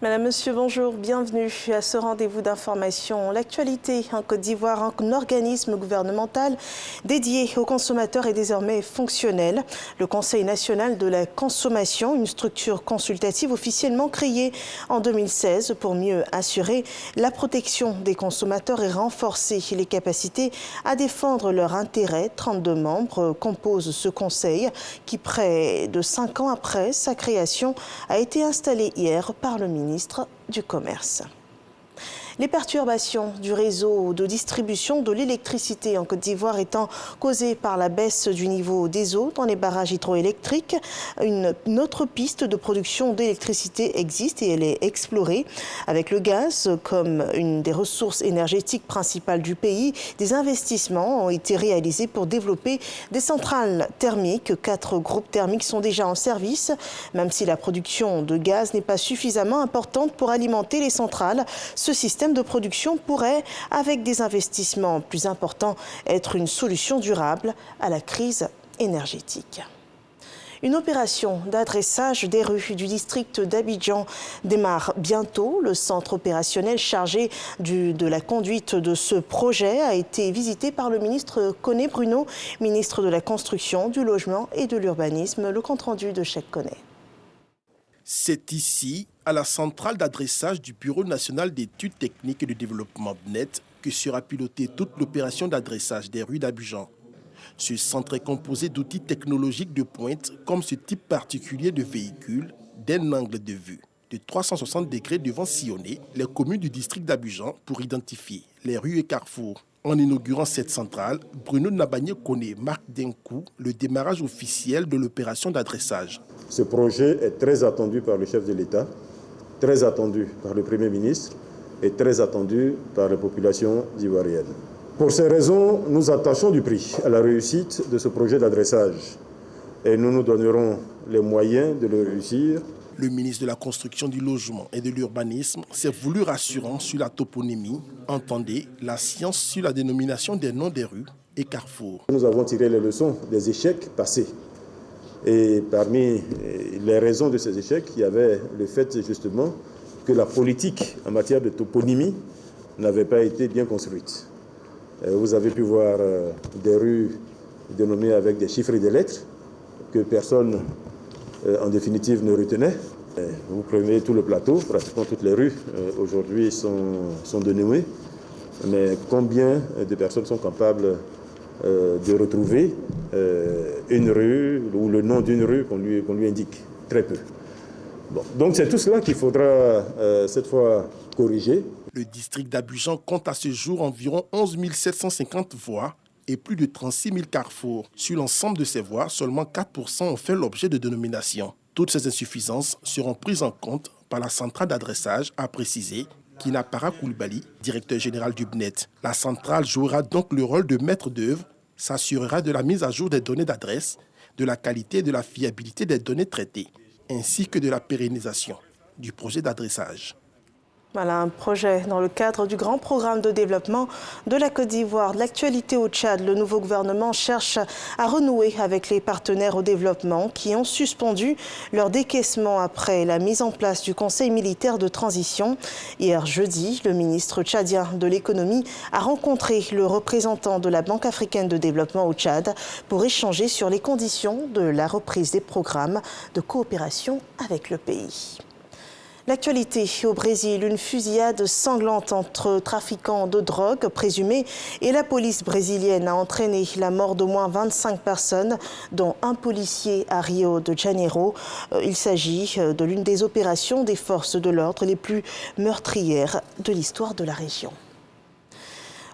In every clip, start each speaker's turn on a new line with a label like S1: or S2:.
S1: Madame, Monsieur, bonjour, bienvenue à ce rendez-vous d'information. L'actualité en Côte d'Ivoire, un organisme gouvernemental dédié aux consommateurs est désormais fonctionnel. Le Conseil national de la consommation, une structure consultative officiellement créée en 2016 pour mieux assurer la protection des consommateurs et renforcer les capacités à défendre leurs intérêts. 32 membres composent ce conseil qui, près de 5 ans après sa création, a été installé hier par le ministre du Commerce. Les perturbations du réseau de distribution de l'électricité en Côte d'Ivoire étant causées par la baisse du niveau des eaux dans les barrages hydroélectriques, une autre piste de production d'électricité existe et elle est explorée. Avec le gaz comme une des ressources énergétiques principales du pays, des investissements ont été réalisés pour développer des centrales thermiques. 4 groupes thermiques sont déjà en service. Même si la production de gaz n'est pas suffisamment importante pour alimenter les centrales, ce système de production pourrait, avec des investissements plus importants, être une solution durable à la crise énergétique. Une opération d'adressage des rues du district d'Abidjan démarre bientôt. Le centre opérationnel chargé de la conduite de ce projet a été visité par le ministre Koné Bruno, ministre de la Construction, du Logement et de l'Urbanisme. Le compte-rendu de Cheikh Koné.
S2: C'est ici, à la centrale d'adressage du Bureau national d'études techniques et de développement BNET, que sera pilotée toute l'opération d'adressage des rues d'Abidjan. Ce centre est composé d'outils technologiques de pointe, comme ce type particulier de véhicule, d'un angle de vue de 360 degrés devant sillonner les communes du district d'Abidjan pour identifier les rues et carrefours. En inaugurant cette centrale, Bruno Nabagné-Koné marque d'un coup le démarrage officiel de l'opération d'adressage.
S3: Ce projet est très attendu par le chef de l'État, très attendu par le Premier ministre et très attendu par la population ivoirienne. Pour ces raisons, nous attachons du prix à la réussite de ce projet d'adressage et nous nous donnerons les moyens de le réussir.
S2: Le ministre de la Construction, du Logement et de l'Urbanisme s'est voulu rassurant sur la toponymie, entendez la science sur la dénomination des noms des rues et carrefours.
S3: Nous avons tiré les leçons des échecs passés. Et parmi les raisons de ces échecs, il y avait le fait justement que la politique en matière de toponymie n'avait pas été bien construite. Vous avez pu voir des rues dénommées avec des chiffres et des lettres que personne en définitive ne retenait. Vous prenez tout le plateau, pratiquement toutes les rues aujourd'hui sont dénommées, mais combien de personnes sont capables de retrouver une rue ou le nom d'une rue qu'on lui indique? Très peu. Bon. Donc c'est tout cela qu'il faudra cette fois corriger.
S2: Le district d'Abidjan compte à ce jour environ 11 750 voies et plus de 36 000 carrefours. Sur l'ensemble de ces voies, seulement 4% ont fait l'objet de dénomination. Toutes ces insuffisances seront prises en compte par la centrale d'adressage, a précisé Kinapara Koulibaly, directeur général du BNET. La centrale jouera donc le rôle de maître d'œuvre, s'assurera de la mise à jour des données d'adresse, de la qualité et de la fiabilité des données traitées, ainsi que de la pérennisation du projet d'adressage.
S1: Voilà un projet dans le cadre du grand programme de développement de la Côte d'Ivoire. De l'actualité au Tchad, le nouveau gouvernement cherche à renouer avec les partenaires au développement qui ont suspendu leur décaissement après la mise en place du Conseil militaire de transition. Hier jeudi, le ministre tchadien de l'économie a rencontré le représentant de la Banque africaine de développement au Tchad pour échanger sur les conditions de la reprise des programmes de coopération avec le pays. L'actualité au Brésil, une fusillade sanglante entre trafiquants de drogue présumés et la police brésilienne a entraîné la mort d'au moins 25 personnes, dont un policier à Rio de Janeiro. Il s'agit de l'une des opérations des forces de l'ordre les plus meurtrières de l'histoire de la région.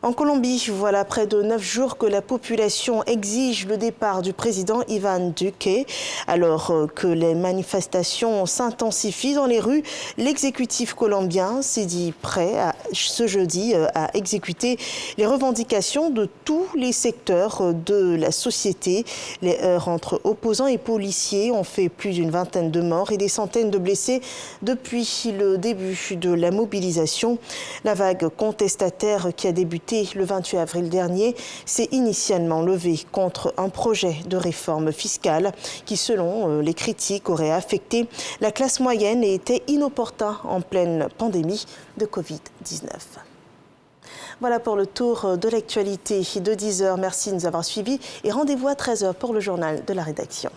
S1: En Colombie, voilà près de 9 jours que la population exige le départ du président Iván Duque. Alors que les manifestations s'intensifient dans les rues, l'exécutif colombien s'est dit prêt ce jeudi à exécuter les revendications de tous les secteurs de la société. Les heurts entre opposants et policiers ont fait plus d'une vingtaine de morts et des centaines de blessés depuis le début de la mobilisation. La vague contestataire qui a débuté adopté le 28 avril dernier, s'est initialement levé contre un projet de réforme fiscale qui, selon les critiques, aurait affecté la classe moyenne et était inopportun en pleine pandémie de Covid-19. Voilà pour le tour de l'actualité de 10h. Merci de nous avoir suivis et rendez-vous à 13h pour le journal de la rédaction.